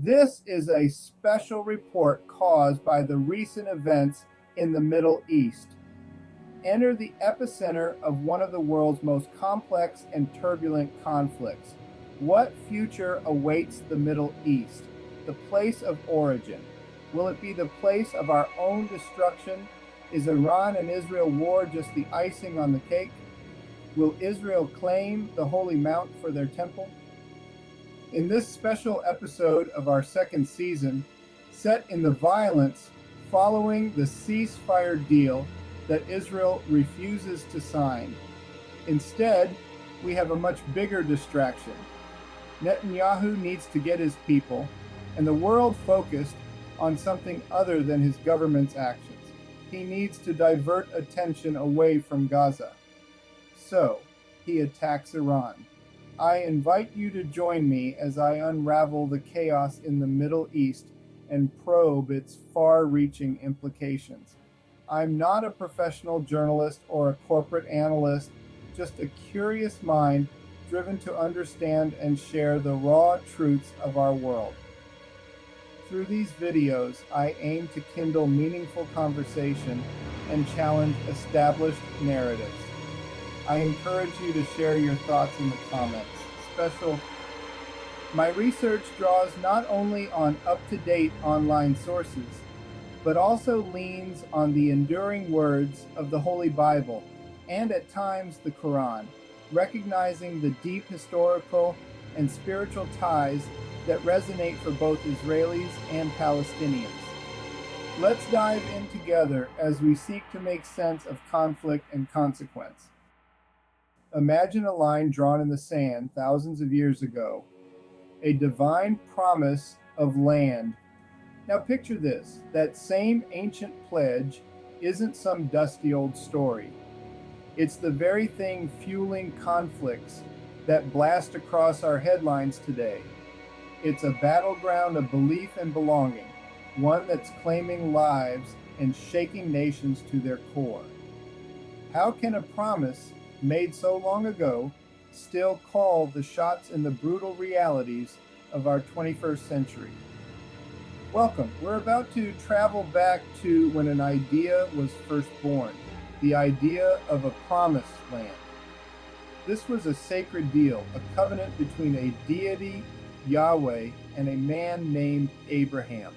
This is a special report caused by the recent events in the Middle East. Enter the epicenter of one of the world's most complex and turbulent conflicts. What future awaits the Middle East, the place of origin? Will it be the place of our own destruction? Is Iran and Israel war just the icing on the cake? Will Israel claim the Holy Mount for their temple? In this special episode of our second season, set in the violence following the ceasefire deal that Israel refuses to sign. Instead, we have a much bigger distraction. Netanyahu needs to get his people, and the world focused on something other than his government's actions. He needs to divert attention away from Gaza. So, he attacks Iran. I invite you to join me as I unravel the chaos in the Middle East and probe its far-reaching implications. I'm not a professional journalist or a corporate analyst, just a curious mind driven to understand and share the raw truths of our world. Through these videos, I aim to kindle meaningful conversation and challenge established narratives. I encourage you to share your thoughts in the comments. My research draws not only on up-to-date online sources, but also leans on the enduring words of the Holy Bible and at times the Quran, recognizing the deep historical and spiritual ties that resonate for both Israelis and Palestinians. Let's dive in together as we seek to make sense of conflict and consequence. Imagine a line drawn in the sand thousands of years ago, a divine promise of land. Now picture this, that same ancient pledge isn't some dusty old story. It's the very thing fueling conflicts that blast across our headlines today. It's a battleground of belief and belonging, one that's claiming lives and shaking nations to their core. How can a promise made so long ago still call the shots in the brutal realities of our 21st century? Welcome. We're about to travel back to when an idea was first born, the idea of a promised land. This was a sacred deal, a covenant between a deity, Yahweh, and a man named Abraham.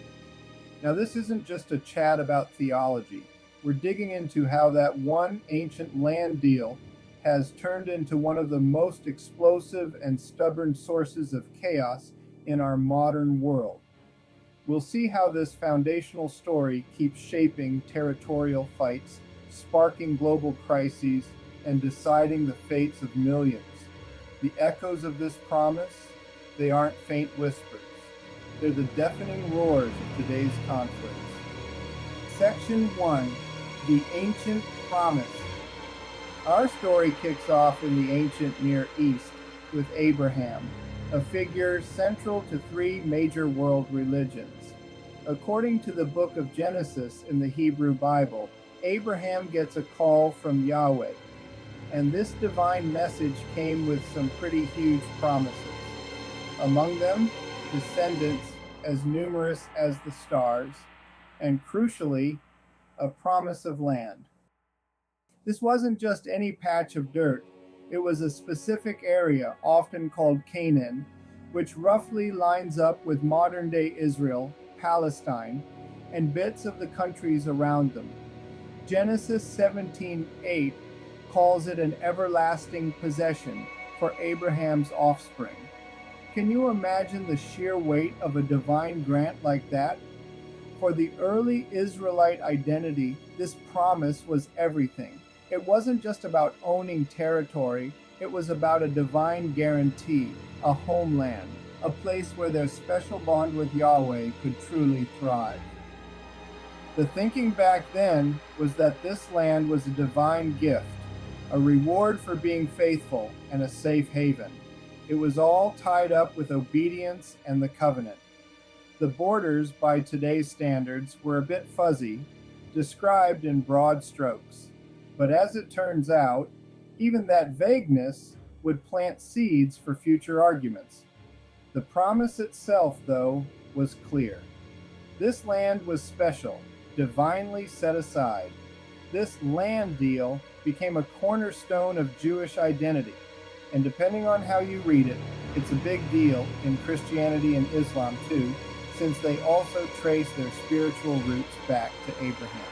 Now, this isn't just a chat about theology. We're digging into how that one ancient land deal has turned into one of the most explosive and stubborn sources of chaos in our modern world. We'll see how this foundational story keeps shaping territorial fights, sparking global crises, and deciding the fates of millions. The echoes of this promise, they aren't faint whispers. They're the deafening roars of today's conflicts. Section 1, The Ancient Promise. Our story kicks off in the ancient Near East with Abraham, a figure central to three major world religions. According to the book of Genesis in the Hebrew Bible, Abraham gets a call from Yahweh, and this divine message came with some pretty huge promises. Among them, descendants as numerous as the stars, and crucially, a promise of land. This wasn't just any patch of dirt. It was a specific area, often called Canaan, which roughly lines up with modern-day Israel, Palestine, and bits of the countries around them. Genesis 17:8 calls it an everlasting possession for Abraham's offspring. Can you imagine the sheer weight of a divine grant like that? For the early Israelite identity, this promise was everything. It wasn't just about owning territory, it was about a divine guarantee, a homeland, a place where their special bond with Yahweh could truly thrive. The thinking back then was that this land was a divine gift, a reward for being faithful, and a safe haven. It was all tied up with obedience and the covenant. The borders, by today's standards, were a bit fuzzy, described in broad strokes. But as it turns out, even that vagueness would plant seeds for future arguments. The promise itself, though, was clear. This land was special, divinely set aside. This land deal became a cornerstone of Jewish identity, and depending on how you read it, it's a big deal in Christianity and Islam too, since they also trace their spiritual roots back to Abraham.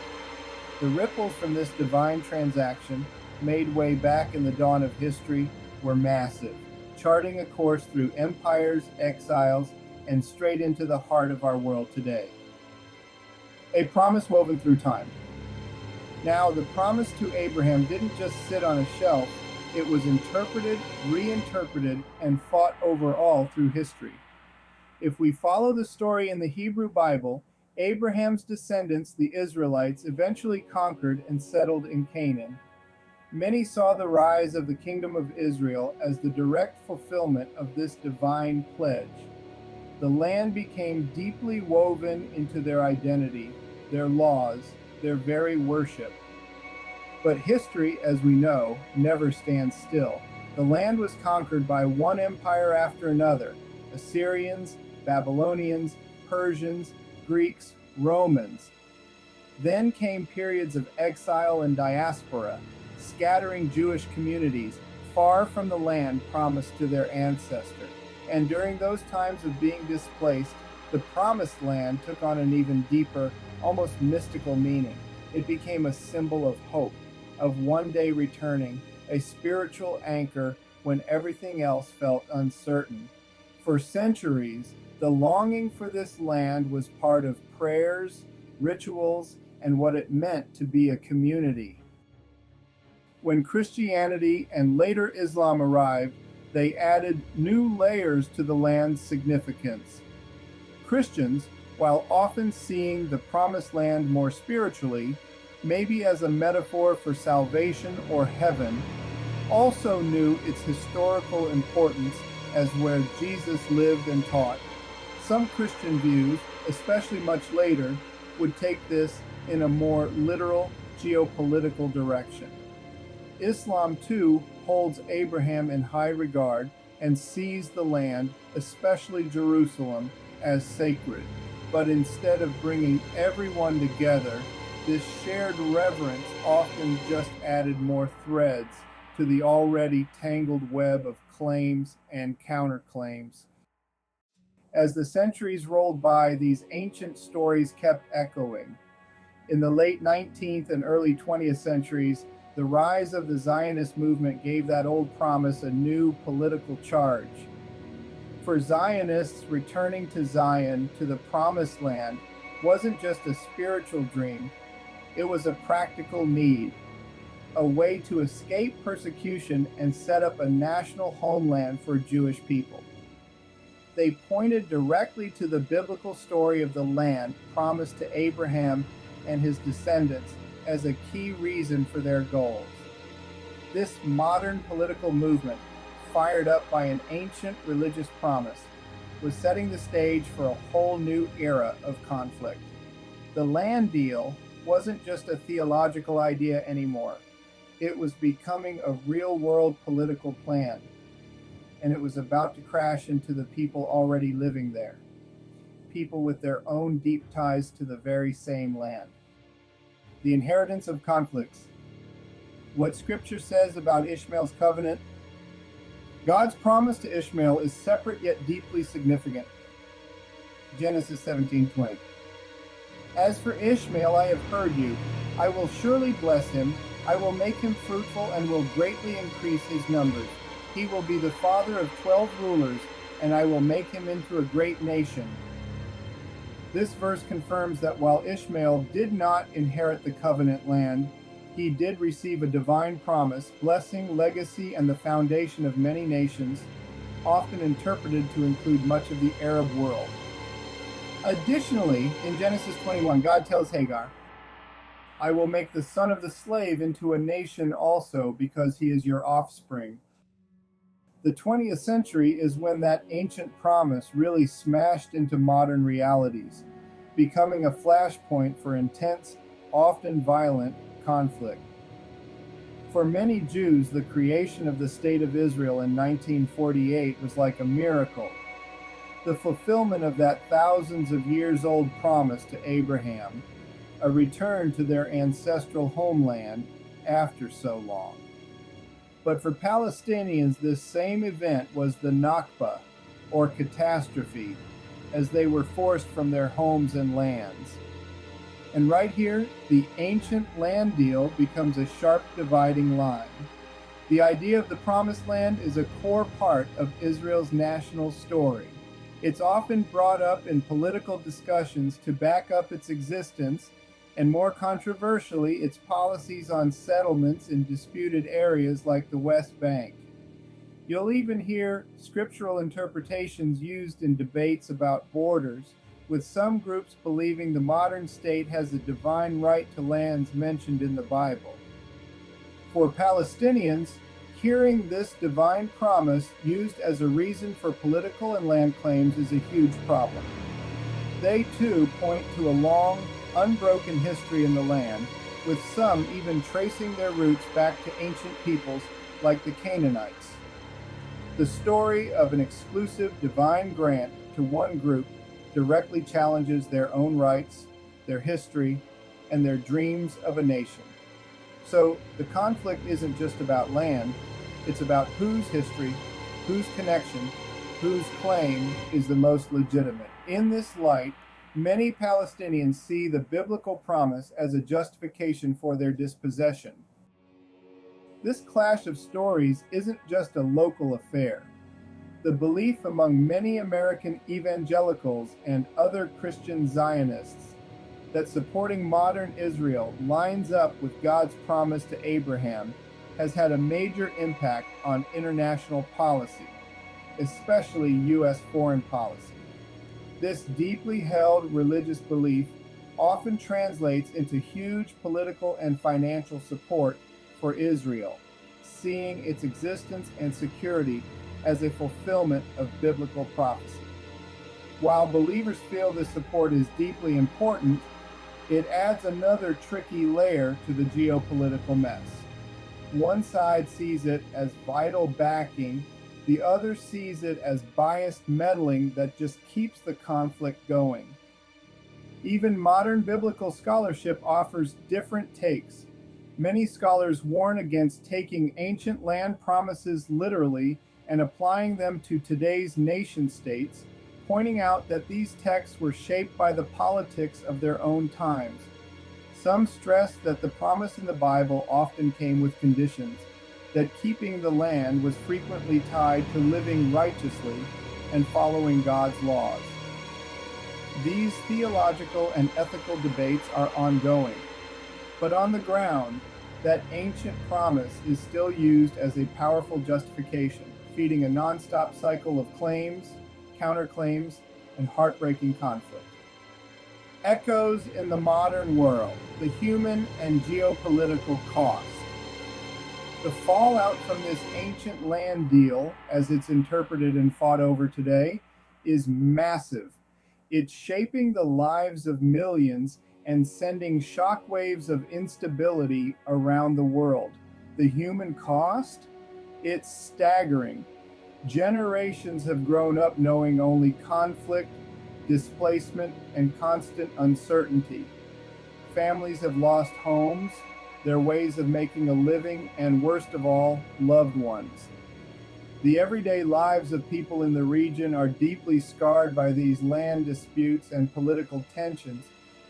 The ripples from this divine transaction, made way back in the dawn of history, were massive, charting a course through empires, exiles, and straight into the heart of our world today. A promise woven through time. Now, the promise to Abraham didn't just sit on a shelf, it was interpreted, reinterpreted, and fought over all through history. If we follow the story in the Hebrew Bible, Abraham's descendants, the Israelites, eventually conquered and settled in Canaan. Many saw the rise of the kingdom of Israel as the direct fulfillment of this divine pledge. The land became deeply woven into their identity, their laws, their very worship. But history, as we know, never stands still. The land was conquered by one empire after another: Assyrians, Babylonians, Persians, Greeks, Romans. Then came periods of exile and diaspora, scattering Jewish communities far from the land promised to their ancestor. And during those times of being displaced, the promised land took on an even deeper, almost mystical meaning. It became a symbol of hope, of one day returning, a spiritual anchor when everything else felt uncertain. For centuries, the longing for this land was part of prayers, rituals, and what it meant to be a community. When Christianity and later Islam arrived, they added new layers to the land's significance. Christians, while often seeing the promised land more spiritually, maybe as a metaphor for salvation or heaven, also knew its historical importance as where Jesus lived and taught. Some Christian views, especially much later, would take this in a more literal geopolitical direction. Islam too holds Abraham in high regard and sees the land, especially Jerusalem, as sacred. But instead of bringing everyone together, this shared reverence often just added more threads to the already tangled web of claims and counterclaims. As the centuries rolled by, these ancient stories kept echoing. In the late 19th and early 20th centuries, the rise of the Zionist movement gave that old promise a new political charge. For Zionists, returning to Zion, to the promised land, wasn't just a spiritual dream, it was a practical need, a way to escape persecution and set up a national homeland for Jewish people. They pointed directly to the biblical story of the land promised to Abraham and his descendants as a key reason for their goals. This modern political movement, fired up by an ancient religious promise, was setting the stage for a whole new era of conflict. The land deal wasn't just a theological idea anymore. It was becoming a real-world political plan, and it was about to crash into the people already living there, people with their own deep ties to the very same land. The inheritance of conflicts. What Scripture says about Ishmael's covenant. God's promise to Ishmael is separate yet deeply significant. Genesis 17:20. As for Ishmael, I have heard you. I will surely bless him. I will make him fruitful and will greatly increase his numbers. He will be the father of 12 rulers, and I will make him into a great nation. This verse confirms that while Ishmael did not inherit the covenant land, he did receive a divine promise, blessing, legacy, and the foundation of many nations, often interpreted to include much of the Arab world. Additionally, in Genesis 21, God tells Hagar, I will make the son of the slave into a nation also, because he is your offspring. The 20th century is when that ancient promise really smashed into modern realities, becoming a flashpoint for intense, often violent, conflict. For many Jews, the creation of the State of Israel in 1948 was like a miracle. the fulfillment of that thousands of years old promise to Abraham, a return to their ancestral homeland after so long. But for Palestinians, this same event was the Nakba, or catastrophe, as they were forced from their homes and lands. And right here, the ancient land deal becomes a sharp dividing line. The idea of the Promised Land is a core part of Israel's national story. It's often brought up in political discussions to back up its existence, and more controversially, its policies on settlements in disputed areas like the West Bank. You'll even hear scriptural interpretations used in debates about borders, with some groups believing the modern state has a divine right to lands mentioned in the Bible. For Palestinians, hearing this divine promise used as a reason for political and land claims is a huge problem. They too point to a long, unbroken history in the land, with some even tracing their roots back to ancient peoples like the Canaanites. The story of an exclusive divine grant to one group directly challenges their own rights, their history, and their dreams of a nation. So the conflict isn't just about land, it's about whose history, whose connection, whose claim is the most legitimate. In this light, many Palestinians see the biblical promise as a justification for their dispossession. This clash of stories isn't just a local affair. The belief among many American evangelicals and other Christian Zionists that supporting modern Israel lines up with God's promise to Abraham has had a major impact on international policy, especially U.S. foreign policy. This deeply held religious belief often translates into huge political and financial support for Israel, seeing its existence and security as a fulfillment of biblical prophecy. While believers feel this support is deeply important, it adds another tricky layer to the geopolitical mess. One side sees it as vital backing, the other sees it as biased meddling that just keeps the conflict going. Even modern biblical scholarship offers different takes. Many scholars warn against taking ancient land promises literally and applying them to today's nation states, pointing out that these texts were shaped by the politics of their own times. Some stress that the promise in the Bible often came with conditions, that keeping the land was frequently tied to living righteously and following God's laws. These theological and ethical debates are ongoing, but on the ground, that ancient promise is still used as a powerful justification, feeding a nonstop cycle of claims, counterclaims, and heartbreaking conflict. Echoes in the modern world, the human and geopolitical cost. The fallout from this ancient land deal, as it's interpreted and fought over today, is massive. It's shaping the lives of millions and sending shockwaves of instability around the world. The human cost? It's staggering. Generations have grown up knowing only conflict, displacement, and constant uncertainty. Families have lost homes, their ways of making a living, and worst of all, loved ones. The everyday lives of people in the region are deeply scarred by these land disputes and political tensions,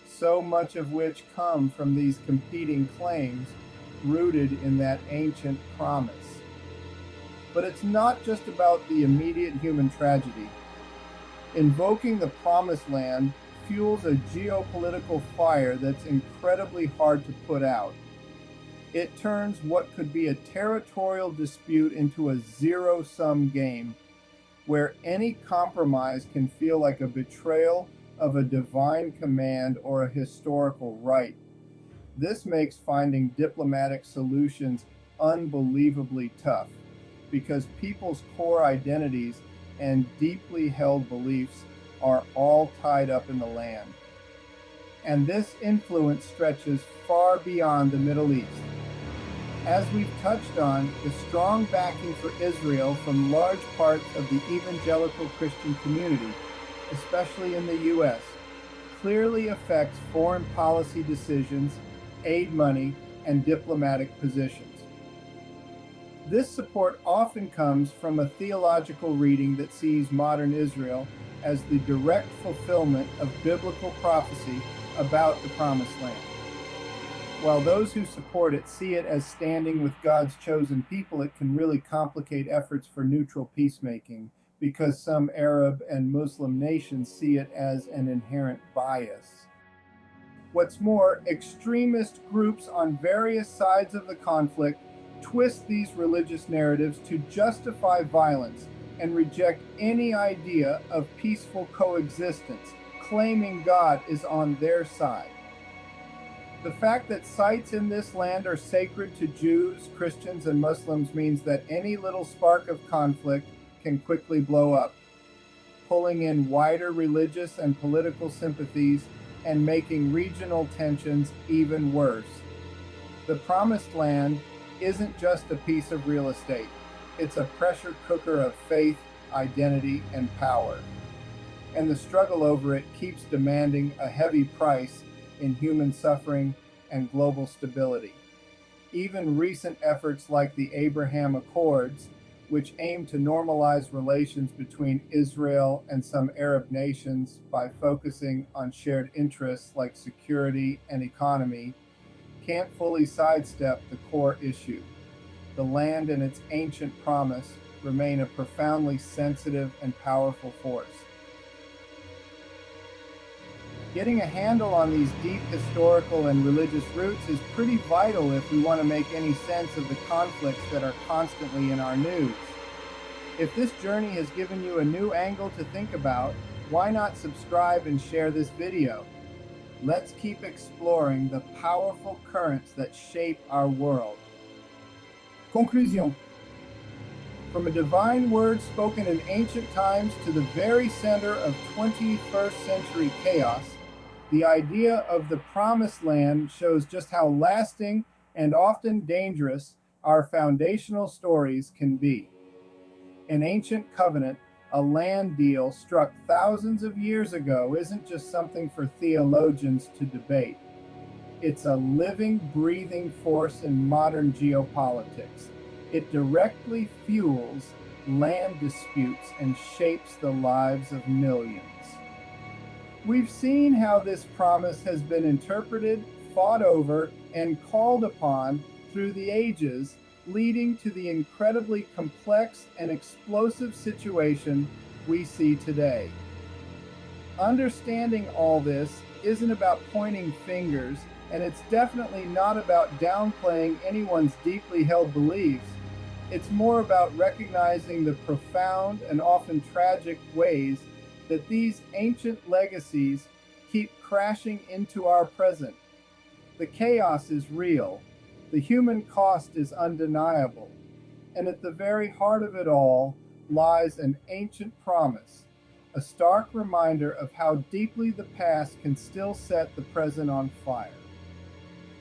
so much of which come from these competing claims rooted in that ancient promise. But it's not just about the immediate human tragedy. Invoking the Promised Land fuels a geopolitical fire that's incredibly hard to put out. It turns what could be a territorial dispute into a zero-sum game, where any compromise can feel like a betrayal of a divine command or a historical right. This makes finding diplomatic solutions unbelievably tough, because people's core identities and deeply held beliefs are all tied up in the land. And this influence stretches far beyond the Middle East. As we've touched on, the strong backing for Israel from large parts of the evangelical Christian community, especially in the U.S., clearly affects foreign policy decisions, aid money, and diplomatic positions. This support often comes from a theological reading that sees modern Israel as the direct fulfillment of biblical prophecy about the Promised Land, while those who support it see it as standing with God's chosen people. It can really complicate efforts for neutral peacemaking because some Arab and Muslim nations see it as an inherent bias. What's more, extremist groups on various sides of the conflict twist these religious narratives to justify violence and reject any idea of peaceful coexistence, claiming God is on their side. The fact that sites in this land are sacred to Jews, Christians, and Muslims means that any little spark of conflict can quickly blow up, pulling in wider religious and political sympathies and making regional tensions even worse. The Promised Land isn't just a piece of real estate. It's a pressure cooker of faith, identity, and power. And the struggle over it keeps demanding a heavy price in human suffering and global stability. Even recent efforts like the Abraham Accords, which aim to normalize relations between Israel and some Arab nations by focusing on shared interests like security and economy, can't fully sidestep the core issue. The land and its ancient promise remain a profoundly sensitive and powerful force. Getting a handle on these deep historical and religious roots is pretty vital if we want to make any sense of the conflicts that are constantly in our news. If this journey has given you a new angle to think about, why not subscribe and share this video? Let's keep exploring the powerful currents that shape our world. Conclusion. From a divine word spoken in ancient times to the very center of 21st century chaos, the idea of the Promised Land shows just how lasting and often dangerous our foundational stories can be. An ancient covenant, a land deal struck thousands of years ago, isn't just something for theologians to debate. It's a living, breathing force in modern geopolitics. It directly fuels land disputes and shapes the lives of millions. We've seen how this promise has been interpreted, fought over, and called upon through the ages, leading to the incredibly complex and explosive situation we see today. Understanding all this isn't about pointing fingers, and it's definitely not about downplaying anyone's deeply held beliefs. It's more about recognizing the profound and often tragic ways that these ancient legacies keep crashing into our present. The chaos is real, the human cost is undeniable, and at the very heart of it all lies an ancient promise, a stark reminder of how deeply the past can still set the present on fire.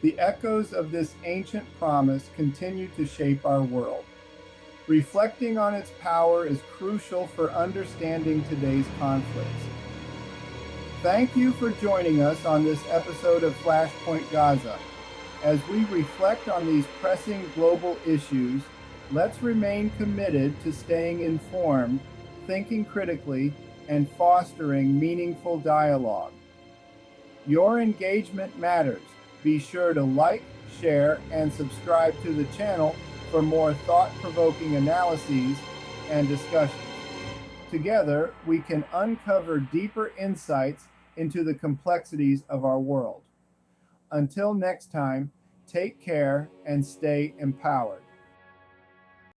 The echoes of this ancient promise continue to shape our world. Reflecting on its power is crucial for understanding today's conflicts. Thank you for joining us on this episode of Flashpoint Gaza. As we reflect on these pressing global issues, let's remain committed to staying informed, thinking critically, and fostering meaningful dialogue. Your engagement matters. Be sure to like, share, and subscribe to the channel for more thought-provoking analyses and discussions. Together, we can uncover deeper insights into the complexities of our world. Until next time, take care and stay empowered.